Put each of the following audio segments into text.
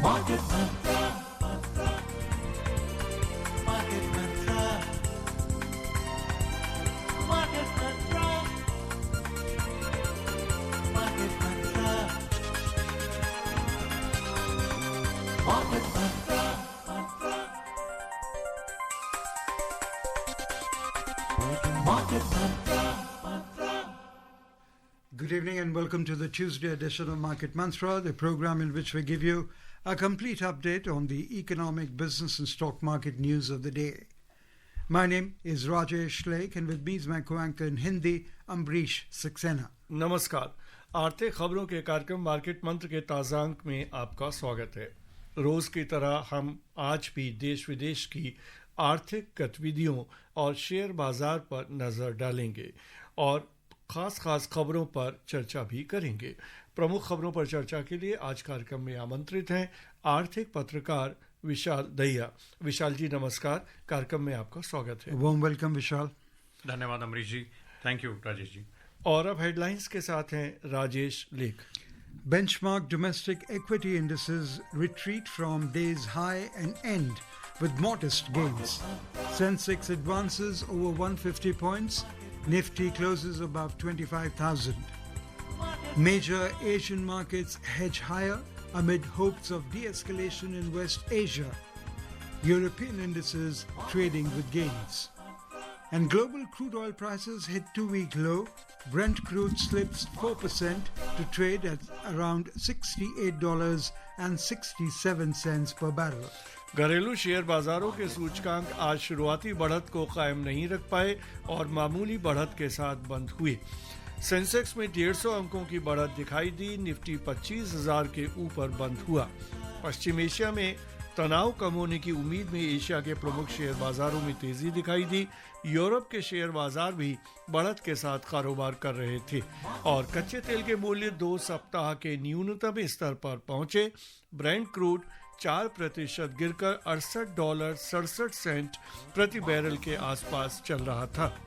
Market Mantra, Market Mantra, Market Mantra, Market Mantra, Market Mantra, Market Mantra. Good evening and welcome to the Tuesday edition of Market Mantra, the program in which we give you a complete update on the economic, business and stock market news of the day. My name is Rajesh Lake and with me is my co-anchor in Hindi, Ambrish Saxena. नमस्कार। आर्थिक खबरों के कार्यक्रम market मंत्र के ताजा अंक में आपका स्वागत है। रोज की तरह हम आज भी देश विदेश की आर्थिक गतिविधियों और शेयर बाजार पर नजर डालेंगे और खास खबरों पर चर्चा भी करेंगे। प्रमुख खबरों पर चर्चा के लिए आज कार्यक्रम में आमंत्रित हैं आर्थिक पत्रकार विशाल दहिया। विशाल जी नमस्कार, कार्यक्रम में आपका स्वागत है। Warm welcome, Vishal. धन्यवाद अमरीश जी। Thank you Rajesh ji. और अब हेडलाइंस के साथ हैं राजेश लेख। Benchmark domestic equity indices retreat from day's high and end with modest gains. Sensex advances over 150 points. Nifty closes above 25,000. Major Asian markets hedge higher amid hopes of de-escalation in West Asia. European indices trading with gains. And global crude oil prices hit two-week low. Brent crude slips 4% to trade at around $68.67 per barrel. घरेलू share बाजारों के सूचकांक आज शुरुआती बढ़त को कायम नहीं रख पाए और मामूली बढ़त के साथ बंद हुए। सेंसेक्स में 150 अंकों की बढ़त दिखाई दी। निफ्टी 25,000 के ऊपर बंद हुआ। पश्चिम एशिया में तनाव कम होने की उम्मीद में एशिया के प्रमुख शेयर बाजारों में तेजी दिखाई दी। यूरोप के शेयर बाजार भी बढ़त के साथ कारोबार कर रहे थे और कच्चे तेल के मूल्य 2 सप्ताह के न्यूनतम स्तर पर पहुंचे। ब्रेंट क्रूड 4% गिरकर $68.67 प्रति बैरल के आसपास चल रहा था।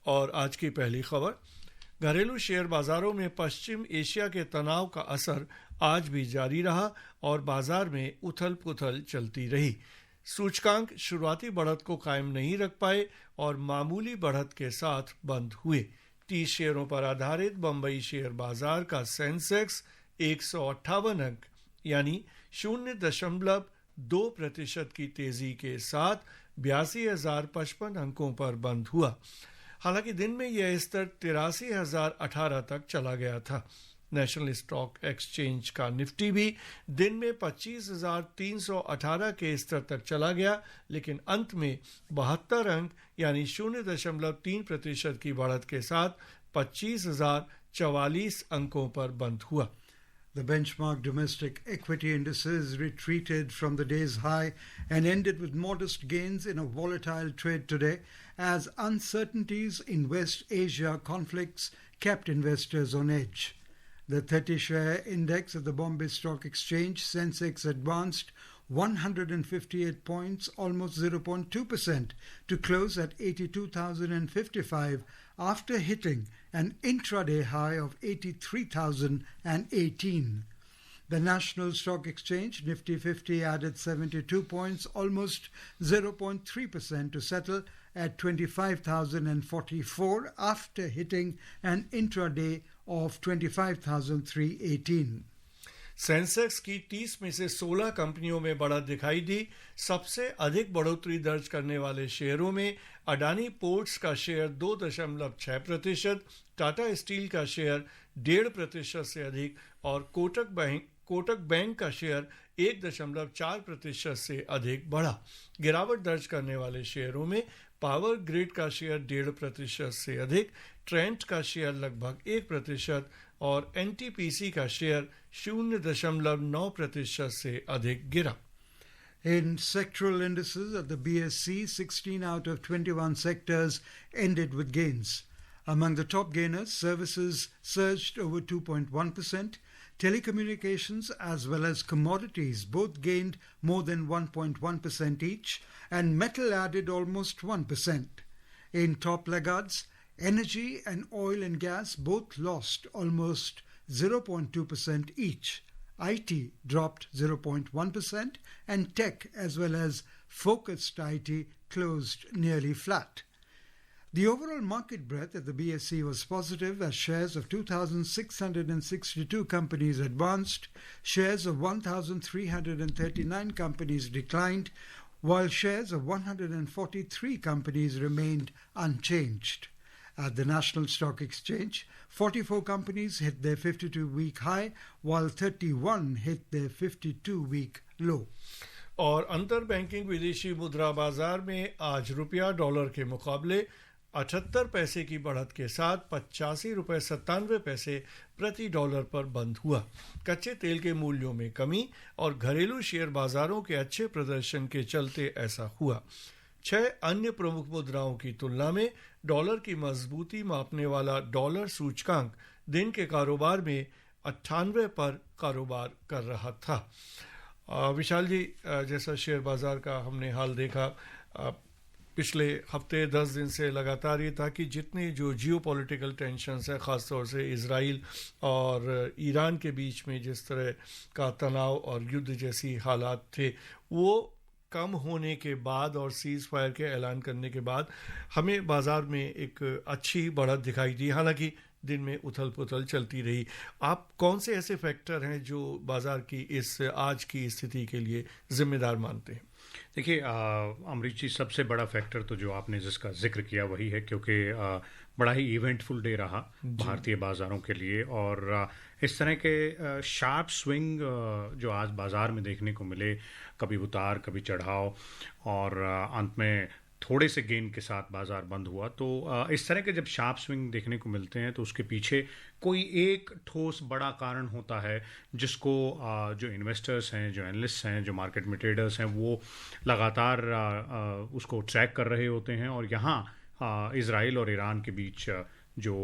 और आज की पहली खबर, घरेलू शेयर बाजारों में पश्चिम एशिया के तनाव का असर आज भी जारी रहा और बाजार में उथल-पुथल चलती रही। सूचकांक शुरुआती बढ़त को कायम नहीं रख पाए और मामूली बढ़त के साथ बंद हुए। 30 शेयरों पर आधारित बंबई शेयर बाजार का सेंसेक्स 158 अंक यानी 0.2% की तेजी के साथ 82,055 अंकों पर बंद हुआ। हालांकि दिन में यह स्तर 83,018 तक चला गया था। नेशनल स्टॉक एक्सचेंज का निफ्टी भी दिन में 25,318 के स्तर तक चला गया, लेकिन अंत में 72 अंक यानी 0.3% की बढ़त के साथ 25,044 अंकों पर बंद हुआ। The benchmark domestic equity indices retreated from the day's high and ended with modest gains in a volatile trade today as uncertainties in West Asia conflicts kept investors on edge. The 30-share index of the Bombay Stock Exchange, Sensex, advanced 158 points, almost 0.2%, to close at 82,055 after hitting an intraday high of 83,018. The National Stock Exchange, Nifty 50, added 72 points, almost 0.3%, to settle at 25,044 after hitting an intraday of 25,318. Sensex की 30 में से 16 कंपनियों में बढ़त दिखाई दी। सबसे अधिक बढ़ोतरी दर्ज करने वाले शेयरों में अडानी पोर्ट्स का शेयर 2.6%, टाटा स्टील का शेयर 1.5% से अधिक और कोटक बैंक का शेयर 1.4% से अधिक बढ़ा। गिरावट दर्ज करने वाले शेयरों में पावर ग्रिड का शेयर 1.5% से अधिक, ट्रेंट का शेयर लगभग 1% और एनटीपीसी का शेयर 0.9% से अधिक गिरा। In sectoral indices of the BSE, 16 out of 21 sectors ended with gains. Among the top gainers, services surged over 2.1%, telecommunications as well as commodities both gained more than 1.1% each, and metal added almost 1%. In top laggards, Energy and oil and gas both lost almost 0.2% each. IT dropped 0.1% and tech as well as focused IT closed nearly flat. The overall market breadth at the BSE was positive as shares of 2,662 companies advanced, shares of 1,339 companies declined, while shares of 143 companies remained unchanged. At the National Stock Exchange, 44 companies hit their 52-week high, while 31 hit their 52-week low. और अंतर banking विदेशी मुद्रा बाजार में आज रुपया dollar के मुकाबले 78 पैसे की बढ़त के साथ 85.97 प्रति डॉलर पर बंद हुआ। कच्चे तेल के मूल्यों में कमी और घरेलू शेयर बाजारों के अच्छे प्रदर्शन के चलते ऐसा हुआ। 6 अन्य प्रमुख मुद्राओं की तुलना में डॉलर की मजबूती मापने वाला डॉलर सूचकांक दिन के कारोबार में 98 पर कारोबार कर रहा था। विशाल जी, जैसा शेयर बाजार का हमने हाल देखा, पिछले हफ्ते 10 दिन से लगातार ये था कि जितने जो जियो पॉलिटिकल टेंशन्स है, ख़ासतौर से इजराइल और ईरान के बीच में जिस तरह का तनाव और युद्ध जैसी हालात थे, वो कम होने के बाद और सीज़ फायर के ऐलान करने के बाद हमें बाज़ार में एक अच्छी बढ़त दिखाई दी। हालांकि दिन में उथल पुथल चलती रही। आप कौन से ऐसे फैक्टर हैं जो बाज़ार की इस आज की स्थिति के लिए ज़िम्मेदार मानते हैं? देखिए अमरीश जी, सबसे बड़ा फैक्टर तो जो आपने जिसका जिक्र किया वही है, क्योंकि बड़ा ही इवेंटफुल डे रहा भारतीय बाज़ारों के लिए। और इस तरह के शार्प स्विंग जो आज बाज़ार में देखने को मिले, कभी उतार कभी चढ़ाव, और अंत में थोड़े से गेन के साथ बाज़ार बंद हुआ। तो इस तरह के जब शार्प स्विंग देखने को मिलते हैं तो उसके पीछे कोई एक ठोस बड़ा कारण होता है जिसको जो इन्वेस्टर्स हैं, जो एनालिस्ट्स हैं, जो मार्केट में ट्रेडर्स हैं, वो लगातार उसको ट्रैक कर रहे होते हैं। और यहाँ इजराइल और ईरान के बीच जो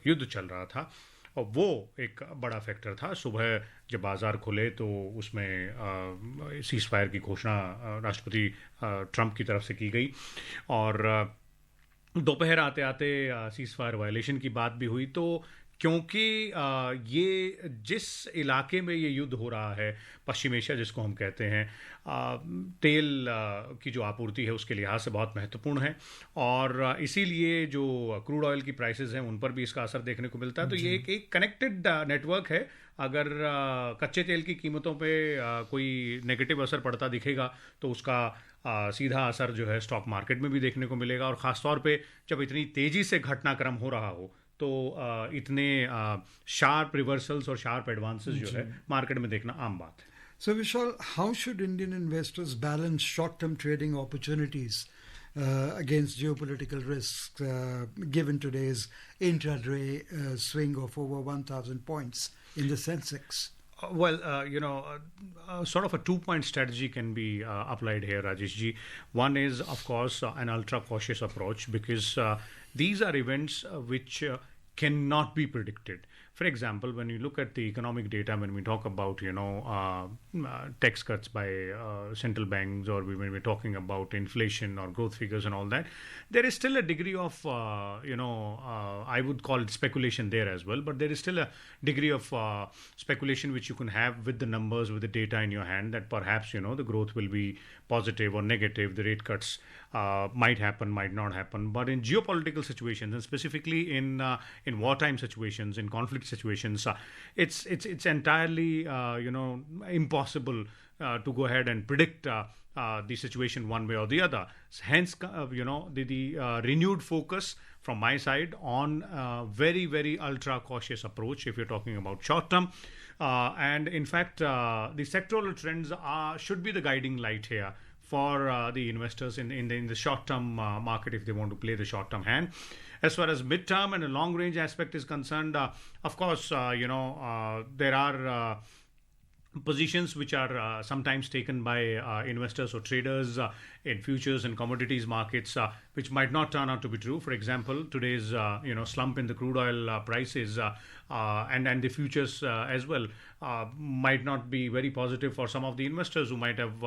युद्ध चल रहा था, और वो एक बड़ा फैक्टर था। सुबह जब बाज़ार खुले तो उसमें सीज़ फायर की घोषणा राष्ट्रपति ट्रंप की तरफ से की गई, और दोपहर आते आते सीज़ फायर वायलेशन की बात भी हुई। तो क्योंकि ये जिस इलाके में ये युद्ध हो रहा है, पश्चिम एशिया जिसको हम कहते हैं, तेल की जो आपूर्ति है उसके लिहाज से बहुत महत्वपूर्ण है, और इसीलिए जो क्रूड ऑयल की प्राइसेस हैं उन पर भी इसका असर देखने को मिलता है। तो ये एक कनेक्टेड नेटवर्क है। अगर कच्चे तेल की कीमतों पे कोई नेगेटिव असर पड़ता दिखेगा तो उसका सीधा असर जो है स्टॉक मार्केट में भी देखने को मिलेगा, और ख़ास तौर पे जब इतनी तेज़ी से घटनाक्रम हो रहा हो तो इतने शार्प रिवर्सल्स और शार्प एडवांसेस जो है मार्केट में देखना आम बात है। So Vishal, how should Indian investors balance short-term trading opportunities against geopolitical risks given today's intraday swing of over 1,000 points in the Sensex? Sort of a two-point strategy can be applied here, Rajesh ji. One is, of course, an ultra-cautious approach, because these are events which cannot be predicted. For example, when you look at the economic data, when we talk about, tax cuts by central banks, or when we're talking about inflation or growth figures and all that, there is still a degree of, I would call it speculation there as well, but there is still a degree of speculation which you can have with the numbers, with the data in your hand, that perhaps, the growth will be positive or negative, the rate cuts might happen, might not happen. But in geopolitical situations, and specifically in wartime situations, in conflict situations, it's entirely impossible to go ahead and predict the situation one way or the other. Hence, the renewed focus from my side on very, very ultra cautious approach if you're talking about short term. And in fact, the sectoral trends should be the guiding light here for the investors in the short term market if they want to play the short term hand. As far as mid term and a long range aspect is concerned, of course, there are positions which are sometimes taken by investors or traders in futures and commodities markets, which might not turn out to be true. For example, today's slump in the crude oil prices and the futures as well might not be very positive for some of the investors who might have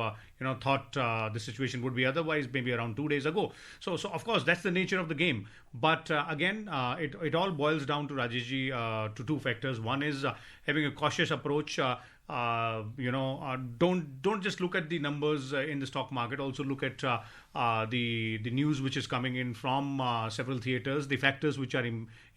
thought the situation would be otherwise maybe around 2 days ago. So of course that's the nature of the game. But again, it all boils down to Rajeshji to two factors. One is having a cautious approach. Don't just look at the numbers in the stock market. Also look at the news which is coming in from several theaters, the factors which are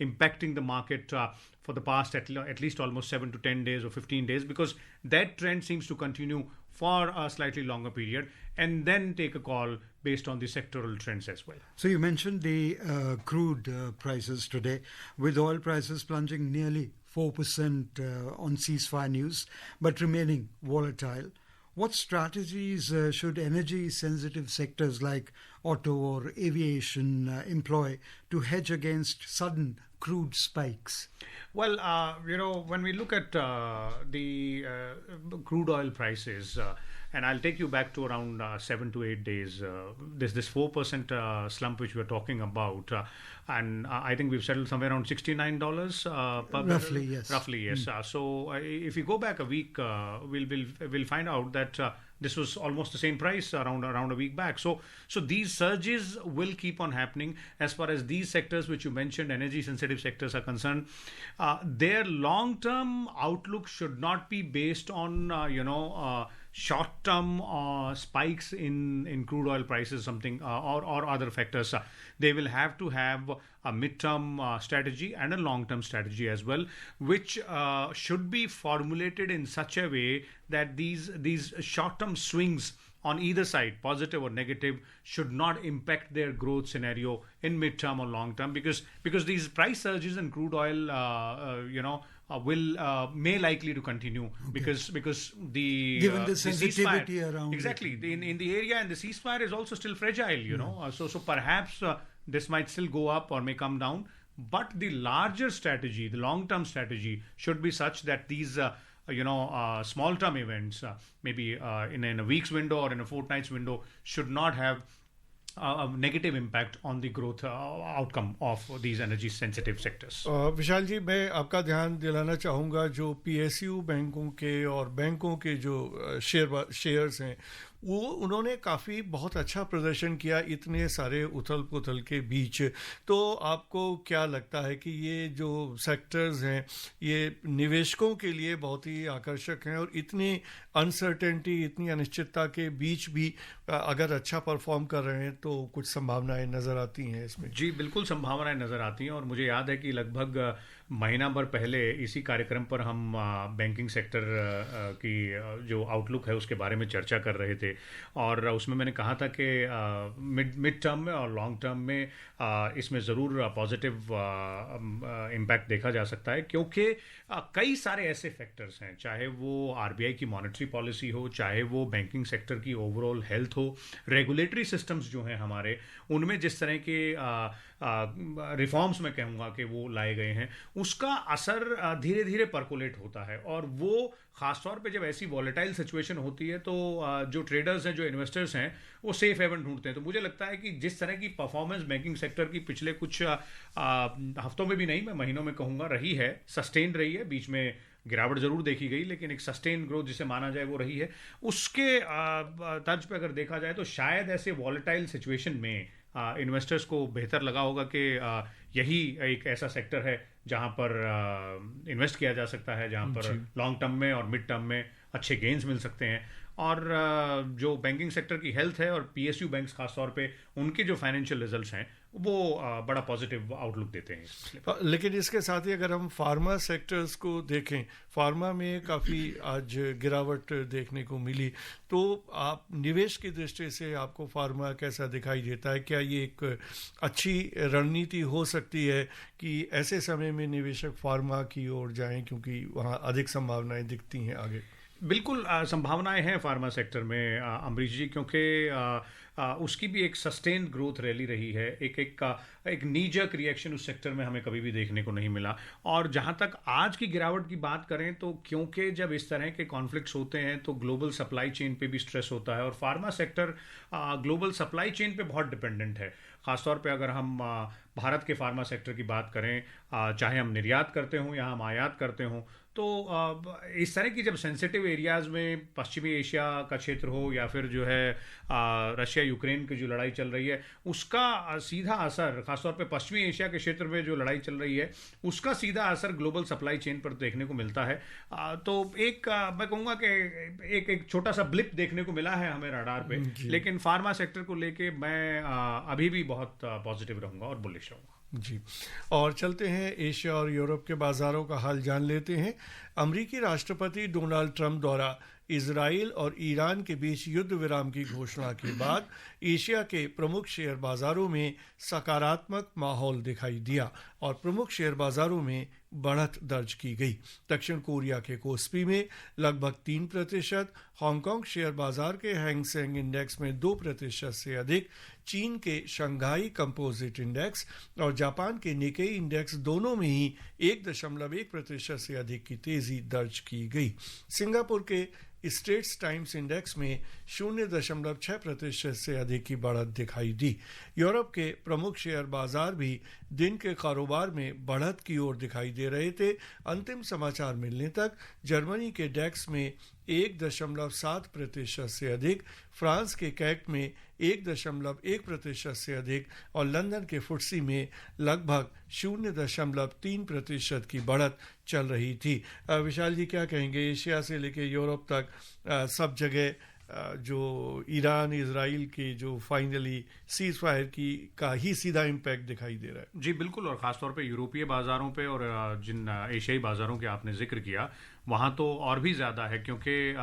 impacting the market for the past at least almost 7 to 10 days or 15 days, because that trend seems to continue for a slightly longer period, and then take a call based on the sectoral trends as well. So you mentioned the crude prices today, with oil prices plunging nearly 4% on ceasefire news, but remaining volatile. What strategies should energy-sensitive sectors like auto or aviation employ to hedge against sudden crude spikes? Well, when we look at the crude oil prices, and I'll take you back to around 7 to 8 days. There's this 4% slump which we're talking about, and I think we've settled somewhere around $69 per Roughly, barrel. yes. Roughly, yes. So if you go back a week, we'll find out that this was almost the same price around a week back. So these surges will keep on happening. As far as these sectors which you mentioned, energy sensitive sectors are concerned, their long term outlook should not be based on short-term spikes in crude oil prices, something or other factors. They will have to have a mid-term strategy and a long-term strategy as well, which should be formulated in such a way that these short-term swings on either side, positive or negative, should not impact their growth scenario in mid-term or long-term, because these price surges in crude oil, may likely to continue, because the Given the ceasefire, sensitivity around exactly in the area, and the ceasefire is also still fragile, so perhaps this might still go up or may come down, but the larger strategy, the long-term strategy, should be such that these small-term events, maybe in a week's window or in a fortnight's window, should not have a negative impact on the growth outcome of these energy sensitive sectors. विशाल जी, मैं आपका ध्यान दिलाना चाहूँगा, जो PSU बैंकों के और बैंकों के जो शेयर्स हैं, वो उन्होंने काफ़ी बहुत अच्छा प्रदर्शन किया इतने सारे उथल पुथल के बीच. तो आपको क्या लगता है कि ये जो सेक्टर्स हैं ये निवेशकों के लिए बहुत ही आकर्षक हैं, और इतनी अनसर्टेनिटी, इतनी अनिश्चितता के बीच भी अगर अच्छा परफॉर्म कर रहे हैं तो कुछ संभावनाएं नज़र आती हैं इसमें? जी बिल्कुल, संभावनाएं नज़र आती हैं, और मुझे याद है कि लगभग महीना भर पहले इसी कार्यक्रम पर हम बैंकिंग सेक्टर की जो आउटलुक है उसके बारे में चर्चा कर रहे थे, और उसमें मैंने कहा था कि मिड टर्म में और लॉन्ग टर्म में इसमें ज़रूर पॉजिटिव इम्पैक्ट देखा जा सकता है, क्योंकि कई सारे ऐसे फैक्टर्स हैं, चाहे वो आरबीआई की मॉनेटरी पॉलिसी हो, चाहे वो बैंकिंग सेक्टर की ओवरऑल हेल्थ हो, रेगुलेटरी सिस्टम्स जो हैं हमारे, उनमें जिस तरह के रिफॉर्म्स मैं कहूँगा कि वो लाए गए हैं, उसका असर धीरे धीरे परकोलेट होता है, और वो ख़ासतौर पे जब ऐसी वॉलेटाइल सिचुएशन होती है तो जो ट्रेडर्स हैं, जो इन्वेस्टर्स हैं, वो सेफ हेवन ढूंढते हैं. तो मुझे लगता है कि जिस तरह की परफॉर्मेंस बैंकिंग सेक्टर की पिछले कुछ हफ्तों में भी नहीं, मैं महीनों में कहूँगा, रही है, सस्टेन रही है, बीच में गिरावट जरूर देखी गई, लेकिन एक सस्टेन ग्रोथ जिसे माना जाए वो रही है. उसके तर्ज पे अगर देखा जाए तो शायद ऐसे वॉलेटाइल सिचुएशन में इन्वेस्टर्स को बेहतर लगा होगा कि यही एक ऐसा सेक्टर है जहां पर इन्वेस्ट किया जा सकता है, जहां पर लॉन्ग टर्म में और मिड टर्म में अच्छे गेन्स मिल सकते हैं. और जो बैंकिंग सेक्टर की हेल्थ है, और पीएसयू बैंक्स खासतौर पे उनके जो फाइनेंशियल रिजल्ट्स हैं, वो बड़ा पॉजिटिव आउटलुक देते हैं. लेकिन इसके साथ ही अगर हम फार्मा सेक्टर्स को देखें, फार्मा में काफ़ी आज गिरावट देखने को मिली, तो आप निवेश की दृष्टि से आपको फार्मा कैसा दिखाई देता है? क्या ये एक अच्छी रणनीति हो सकती है कि ऐसे समय में निवेशक फार्मा की ओर जाएं, क्योंकि वहाँ अधिक संभावनाएं दिखती हैं आगे? बिल्कुल संभावनाएं हैं फार्मा सेक्टर में अमरीश जी, क्योंकि उसकी भी एक सस्टेन्ड ग्रोथ रैली रही है। एक नी जर्क रिएक्शन उस सेक्टर में हमें कभी भी देखने को नहीं मिला। और जहां तक आज की गिरावट की बात करें तो क्योंकि जब इस तरह के कॉन्फ्लिक्ट्स होते हैं तो ग्लोबल सप्लाई चेन पे भी स्ट्रेस होता है, और pharma sector global supply chain पे बहुत डिपेंडेंट है। खासतौर पे अगर हम भारत के फार्मा सेक्टर की बात करें, चाहे हम निर्यात करते हों या हम आयात करते हों, तो इस तरह की जब सेंसिटिव एरियाज़ में पश्चिमी एशिया का क्षेत्र हो या फिर जो है रशिया यूक्रेन की जो लड़ाई चल रही है, उसका सीधा असर, खासतौर पे पश्चिमी एशिया के क्षेत्र में जो लड़ाई चल रही है उसका सीधा असर ग्लोबल सप्लाई चेन पर देखने को मिलता है। तो मैं कहूँगा कि एक छोटा सा ब्लिप देखने को मिला है हमें रडार पे, लेकिन फार्मा सेक्टर को लेके मैं अभी भी बहुत पॉजिटिव रहूँगा और बुलिश रहूँगा। जी, और चलते हैं एशिया और यूरोप के बाज़ारों का हाल जान लेते हैं। अमरीकी राष्ट्रपति डोनाल्ड ट्रंप द्वारा इजराइल और ईरान के बीच युद्ध विराम की घोषणा के बाद एशिया के प्रमुख शेयर बाज़ारों में सकारात्मक माहौल दिखाई दिया और प्रमुख शेयर बाज़ारों में बढ़त दर्ज की गई। दक्षिण कोरिया के कोस्पी में लगभग 3%, हांगकांग शेयर बाजार के हैंग सेंग इंडेक्स में 2% से अधिक, चीन के शंघाई कंपोजिट इंडेक्स और जापान के निकेई इंडेक्स दोनों में ही 1.1% से अधिक की तेजी दर्ज की गई। सिंगापुर के स्ट्रेट्स टाइम्स इंडेक्स में 0.6% से अधिक की बढ़त दिखाई दी। यूरोप के प्रमुख शेयर बाजार भी दिन के कारोबार में बढ़त की ओर दिखाई दे रहे थे। अंतिम समाचार मिलने तक जर्मनी के डेक्स में 1.7% से अधिक, फ्रांस के कैक में 1.1% से अधिक और लंदन के फुट्सी में लगभग 0.3% की बढ़त चल रही थी। विशाल जी क्या कहेंगे, एशिया से लेकर यूरोप तक सब जगह जो ईरान इजराइल के जो फाइनली सीज फायर की का ही सीधा इम्पैक्ट दिखाई दे रहा है? जी बिल्कुल, और ख़ासतौर पे यूरोपीय बाज़ारों पे और जिन एशियाई बाज़ारों के आपने जिक्र किया वहाँ तो और भी ज़्यादा है, क्योंकि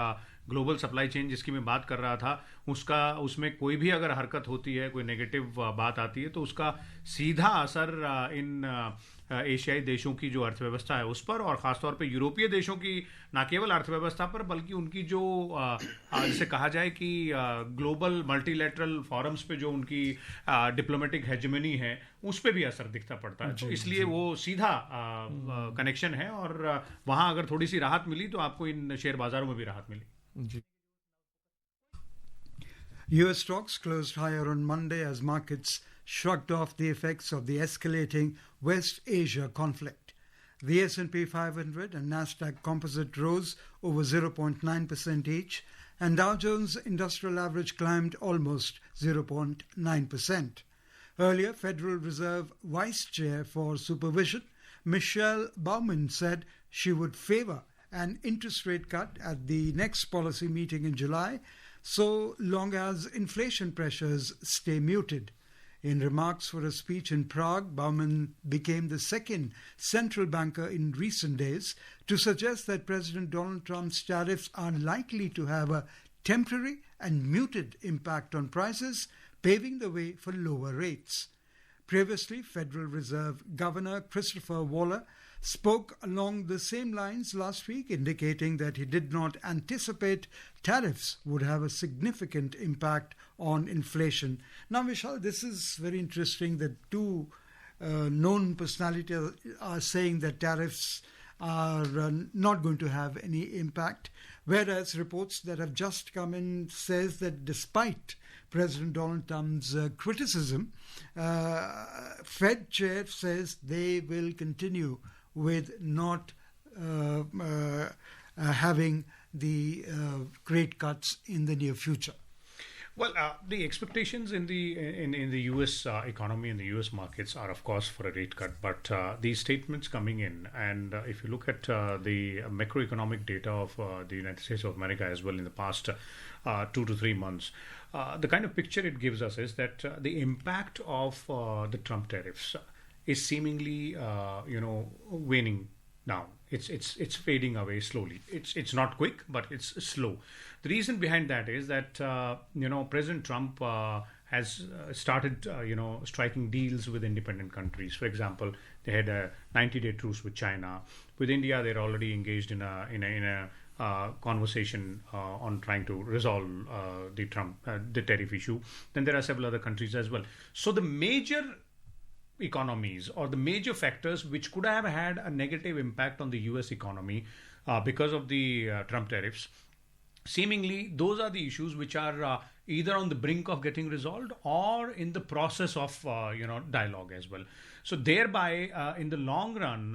ग्लोबल सप्लाई चेन जिसकी मैं बात कर रहा था उसमें कोई भी अगर हरकत होती है, कोई नेगेटिव बात आती है तो उसका सीधा असर इन एशियाई देशों की जो अर्थव्यवस्था है उस पर, और ख़ासतौर पे यूरोपीय देशों की न केवल अर्थव्यवस्था पर बल्कि उनकी जो जिसे कहा जाए कि ग्लोबल मल्टीलैटरल फॉरम्स पे जो उनकी डिप्लोमेटिक हेजेमनी है उस पर भी असर दिखता पड़ता है। तो इसलिए वो सीधा कनेक्शन है, और वहाँ अगर थोड़ी सी राहत मिली तो आपको इन शेयर बाज़ारों में भी राहत मिली। US stocks closed higher on Monday as markets shrugged off the effects of the escalating West Asia conflict. The S&P 500 and Nasdaq Composite rose over 0.9% each, and Dow Jones Industrial Average climbed almost 0.9%. Earlier, Federal Reserve Vice Chair for Supervision, Michelle Baumann, said she would favor an interest rate cut at the next policy meeting in July, so long as inflation pressures stay muted. In remarks for a speech in Prague, Baumann became the second central banker in recent days to suggest that President Donald Trump's tariffs are likely to have a temporary and muted impact on prices, paving the way for lower rates. Previously, Federal Reserve Governor Christopher Waller spoke along the same lines last week, indicating that he did not anticipate tariffs would have a significant impact on inflation. Now, Vishal, this is very interesting that two known personalities are saying that tariffs are not going to have any impact, whereas reports that have just come in says that despite President Donald Trump's criticism, Fed chair says they will continue with not having the rate cuts in the near future. Well, the expectations in the U.S. Economy and the U.S. markets are, of course, for a rate cut. But these statements coming in, and if you look at the macroeconomic data of the United States of America as well in the past 2 to 3 months, the kind of picture it gives us is that the impact of the Trump tariffs is seemingly, waning down. It's fading away slowly. It's not quick, but it's slow. The reason behind that is that President Trump has started striking deals with independent countries. For example, they had a 90-day truce with China. With India, they're already engaged in a conversation on trying to resolve the tariff issue. Then there are several other countries as well. So the major economies or the major factors which could have had a negative impact on the US economy because of the Trump tariffs, seemingly those are the issues which are either on the brink of getting resolved or in the process of dialogue as well. So thereby in the long run,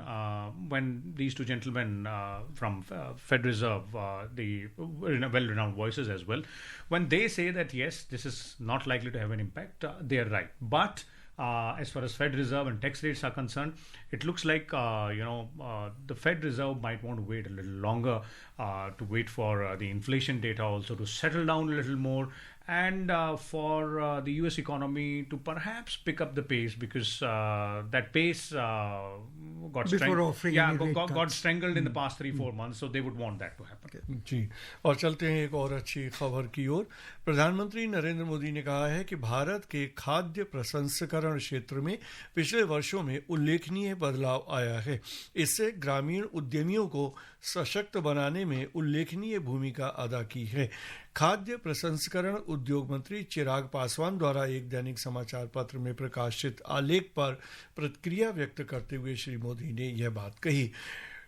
when these two gentlemen from Fed Reserve, the well-renowned voices as well, when they say that yes, this is not likely to have an impact, they are right. But as far as Fed Reserve and tax rates are concerned, it looks like the Fed Reserve might want to wait a little longer to wait for the inflation data also to settle down a little more, and for the US economy to perhaps pick up the pace, because that pace got strangled in the past 3-4 months, so they would want that to happen. जी, और चलते हैं एक और अच्छी खबर की ओर। प्रधानमंत्री नरेंद्र मोदी ने कहा है कि भारत के खाद्य प्रसंस्करण क्षेत्र में पिछले वर्षों में उल्लेखनीय बदलाव आया है। इससे ग्रामीण उद्यमियों को सशक्त बनाने में उल्लेखनीय भूमिका अदा की है। खाद्य प्रसंस्करण उद्योग मंत्री चिराग पासवान द्वारा एक दैनिक समाचार पत्र में प्रकाशित आलेख पर प्रतिक्रिया व्यक्त करते हुए श्री मोदी ने यह बात कही।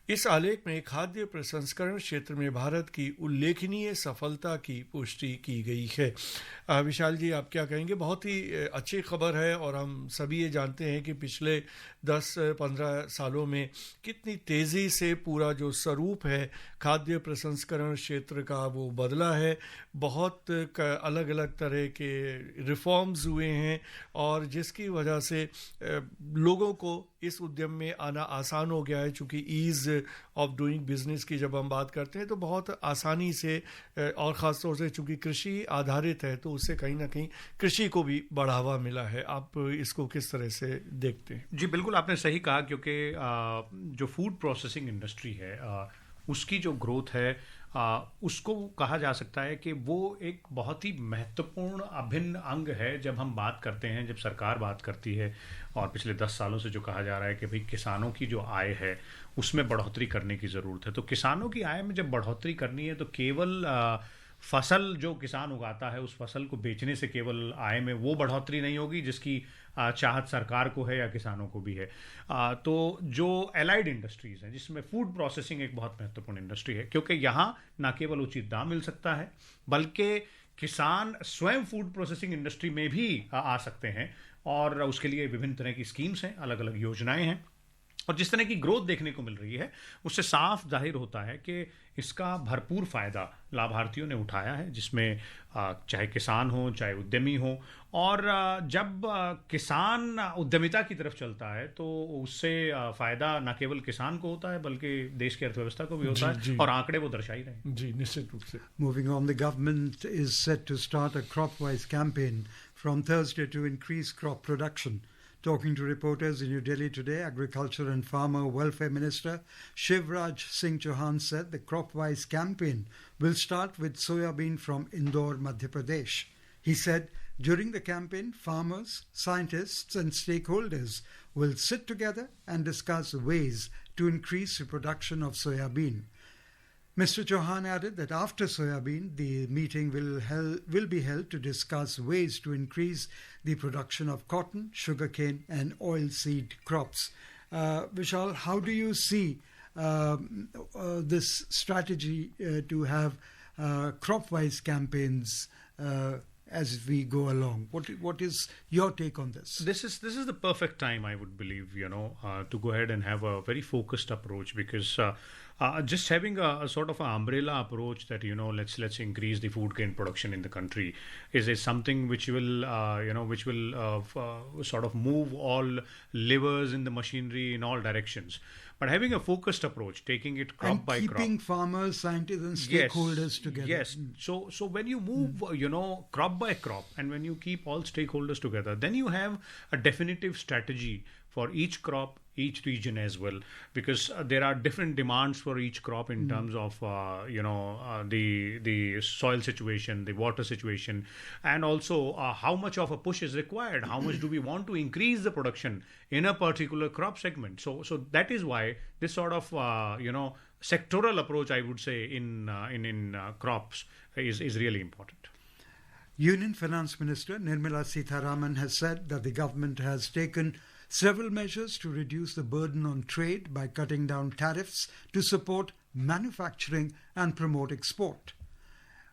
इस आलेख में खाद्य प्रसंस्करण क्षेत्र में भारत की उल्लेखनीय सफलता की पुष्टि की गई है। विशाल जी, आप क्या कहेंगे? बहुत ही अच्छी खबर है और हम सभी ये जानते हैं कि पिछले 10-15 सालों में कितनी तेज़ी से पूरा जो स्वरूप है खाद्य प्रसंस्करण क्षेत्र का वो बदला है। बहुत अलग अलग तरह के रिफॉर्म्स हुए हैं और जिसकी वजह से लोगों को इस उद्यम में आना आसान हो गया है। चूँकि ईज़ ऑफ डूइंग बिजनेस की जब हम बात करते हैं तो बहुत आसानी से, और ख़ास तौर से चूँकि कृषि आधारित है तो उससे कहीं ना कहीं कृषि को भी बढ़ावा मिला है। आप इसको किस तरह से देखते हैं? जी बिल्कुल, आपने सही कहा, क्योंकि जो फूड प्रोसेसिंग इंडस्ट्री है उसकी जो ग्रोथ है उसको कहा जा सकता है कि वो एक बहुत ही महत्वपूर्ण अभिन्न अंग है। जब हम बात करते हैं, जब सरकार बात करती है और पिछले 10 सालों से जो कहा जा रहा है कि भाई किसानों की जो आय है उसमें बढ़ोतरी करने की ज़रूरत है, तो किसानों की आय में जब बढ़ोतरी करनी है तो केवल फसल जो किसान उगाता है उस फसल को बेचने से केवल आय में वो बढ़ोतरी नहीं होगी जिसकी चाहत सरकार को है या किसानों को भी है। तो जो एलाइड इंडस्ट्रीज़ हैं जिसमें फूड प्रोसेसिंग एक बहुत महत्वपूर्ण इंडस्ट्री है, क्योंकि यहाँ ना केवल उचित दाम मिल सकता है बल्कि किसान स्वयं फूड प्रोसेसिंग इंडस्ट्री में भी आ सकते हैं, और उसके लिए विभिन्न तरह की स्कीम्स हैं, अलग अलग योजनाएं हैं। और जिस तरह की ग्रोथ देखने को मिल रही है उससे साफ जाहिर होता है कि इसका भरपूर फ़ायदा लाभार्थियों ने उठाया है, जिसमें चाहे किसान हो चाहे उद्यमी हो। और जब किसान उद्यमिता की तरफ चलता है तो उससे फ़ायदा न केवल किसान को होता है बल्कि देश की अर्थव्यवस्था को भी होता है, और आंकड़े वो दर्शा ही रहे हैं। जी, निश्चित रूप से। Moving on, the government is set to start a crop-wise campaign from Thursday to increase crop production. Talking to reporters in New Delhi today, Agriculture and Farmer Welfare Minister Shivraj Singh Chauhan said the crop-wise campaign will start with soybean from Indore, Madhya Pradesh. He said during the campaign, farmers, scientists and stakeholders will sit together and discuss ways to increase the production of soybean. Mr. Chauhan added that after soybean, the meeting will be held to discuss ways to increase the production of cotton, sugarcane and oilseed crops. Vishal, how do you see this strategy to have crop-wise campaigns as we go along? What is your take on this? This is the perfect time, I would believe, to go ahead and have a very focused approach, because just having a sort of an umbrella approach that let's increase the food grain production in the country is something which will sort of move all levers in the machinery in all directions. But having a focused approach, taking it crop by crop, and keeping farmers, scientists and stakeholders together. Yes. So when you move crop by crop, and when you keep all stakeholders together, then you have a definitive strategy for each crop, each region as well, because there are different demands for each crop in terms of the soil situation, the water situation, and also how much of a push is required, how much do we want to increase the production in a particular crop segment. So that is why this sort of sectoral approach, I would say, in crops is really important. Union Finance Minister Nirmala Sitharaman has said that the government has taken several measures to reduce the burden on trade by cutting down tariffs to support manufacturing and promote export.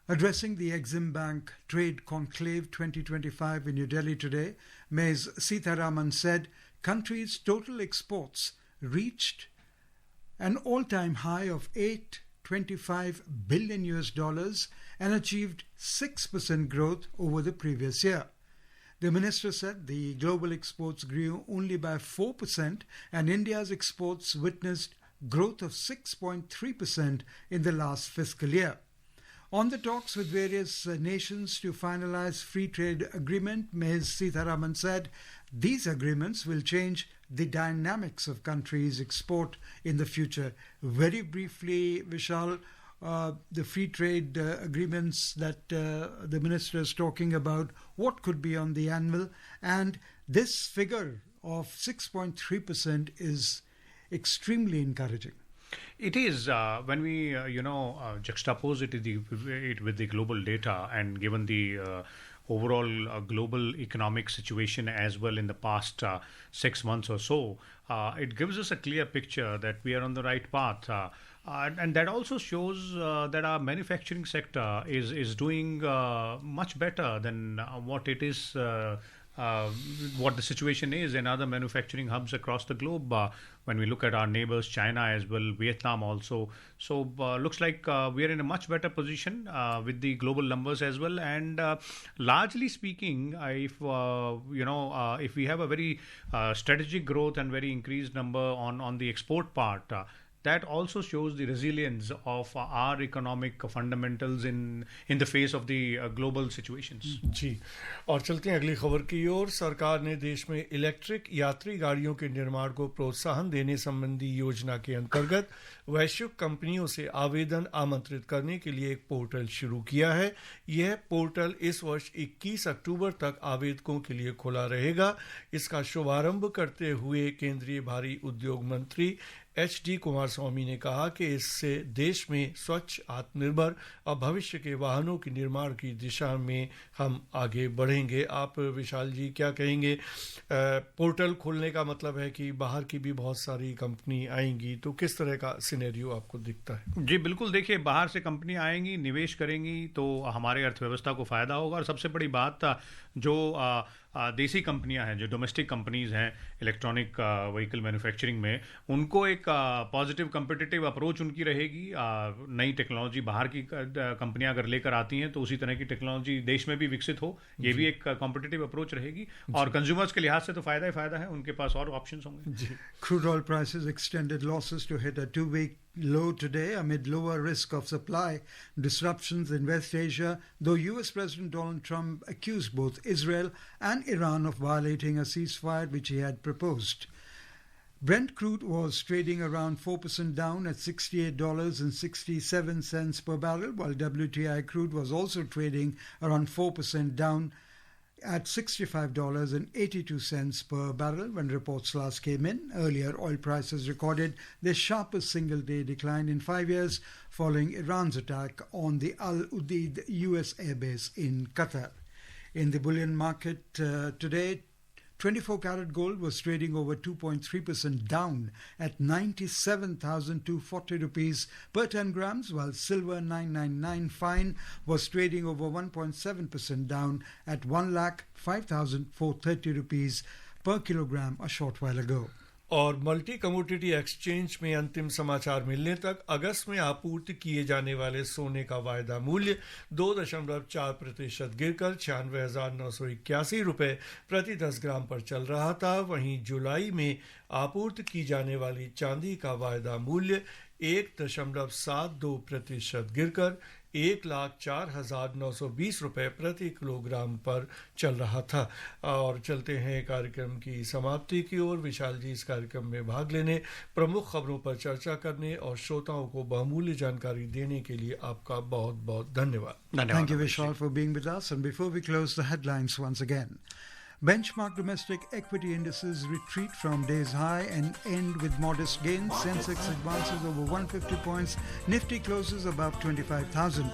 Addressing the Exim Bank Trade Conclave 2025 in New Delhi today, Ms. Sitharaman said country's total exports reached an all-time high of $825 billion and achieved 6% growth over the previous year. The minister said the global exports grew only by 4% and India's exports witnessed growth of 6.3% in the last fiscal year. On the talks with various nations to finalize free trade agreement, Ms. Sitharaman said these agreements will change the dynamics of countries' export in the future. Very briefly, Vishal, the free trade agreements that the minister is talking about, what could be on the anvil? And this figure of 6.3% is extremely encouraging. It is when we juxtapose it with the global data, and given the overall global economic situation as well in the past 6 months or so, it gives us a clear picture that we are on the right path. And that also shows that our manufacturing sector is doing much better than what it is. What the situation is in other manufacturing hubs across the globe. When we look at our neighbors, China as well, Vietnam also. So looks like we are in a much better position with the global numbers as well. And largely speaking, if we have a very strategic growth and very increased number on the export part, that also shows the resilience of our economic fundamentals in the face of the global situations. जी, और चलते हैं अगली खबर की ओर। सरकार ने देश में इलेक्ट्रिक यात्री गाड़ियों के निर्माण को प्रोत्साहन देने संबंधी योजना के अंतर्गत वैश्विक कंपनियों से आवेदन आमंत्रित करने के लिए एक पोर्टल शुरू किया है। यह पोर्टल इस वर्ष 21 अक्टूबर तक आवेदकों के लिए खुला रहेगा। इसका शुभारंभ करते हुए केंद्रीय भारी उद्योग मंत्री HD कुमारस्वामी ने कहा कि इससे देश में स्वच्छ, आत्मनिर्भर और भविष्य के वाहनों के निर्माण की दिशा में हम आगे बढ़ेंगे। आप विशाल जी क्या कहेंगे? पोर्टल खोलने का मतलब है कि बाहर की भी बहुत सारी कंपनी आएंगी, तो किस तरह का सिनेरियो आपको दिखता है? जी बिल्कुल, देखिए, बाहर से कंपनी आएंगी, निवेश करेंगी तो हमारे अर्थव्यवस्था को फायदा होगा। और सबसे बड़ी बात, जो देसी कंपनियां हैं, जो डोमेस्टिक कंपनीज हैं इलेक्ट्रॉनिक व्हीकल मैन्युफैक्चरिंग में, उनको एक पॉजिटिव कम्पिटिटिव अप्रोच उनकी रहेगी। नई टेक्नोलॉजी बाहर की कंपनियां अगर लेकर आती हैं तो उसी तरह की टेक्नोलॉजी देश में भी विकसित हो, ये भी एक कॉम्पिटिटिव अप्रोच रहेगी। और कंज्यूमर्स के लिहाज से तो फायदा ही फायदा है, उनके पास और ऑप्शंस होंगे। Crude oil prices extended losses to hit a 2-week low today amid lower risk of supply disruptions in West Asia, though US President Donald Trump accused both Israel and Iran of violating a ceasefire which he had proposed. Brent crude was trading around 4% down at $68.67 per barrel, while WTI crude was also trading around 4% down at $65.82 per barrel when reports last came in. Earlier, oil prices recorded their sharpest single-day decline in 5 years following Iran's attack on the Al Udeid US airbase in Qatar. In the bullion market today, 24-karat gold was trading over 2.3% down at 97,240 rupees per 10 grams, while silver 999 fine was trading over 1.7% down at 1,05,430 rupees per kilogram a short while ago. और multi commodity exchange में अंतिम समाचार मिलने तक अगस्त में आपूर्ति किए जाने वाले सोने का वायदा मूल्य 2.4% गिरकर 96,981 रुपए प्रति 10 ग्राम पर चल रहा था। वहीं जुलाई में आपूर्ति की जाने वाली चांदी का वायदा मूल्य 1.72% गिरकर 1,04,920 रुपए प्रति किलोग्राम पर चल रहा था। और चलते हैं कार्यक्रम की समाप्ति की ओर। विशाल जी, इस कार्यक्रम में भाग लेने, प्रमुख खबरों पर चर्चा करने और श्रोताओं को बहुमूल्य जानकारी देने के लिए आपका बहुत बहुत धन्यवाद। Thank you, Vishal, for being with us. And before we close, the headlines once again. Benchmark domestic equity indices retreat from day's high and end with modest gains. Sensex advances over 150 points. Nifty closes above 25,000.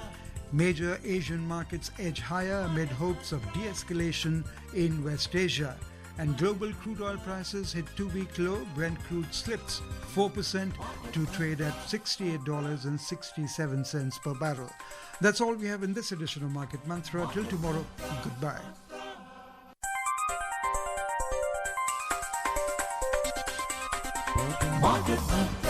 Major Asian markets edge higher amid hopes of de-escalation in West Asia. And global crude oil prices hit two-week low. Brent crude slips 4% to trade at $68.67 per barrel. That's all we have in this edition of Market Mantra. Till tomorrow, goodbye. Market Mantra.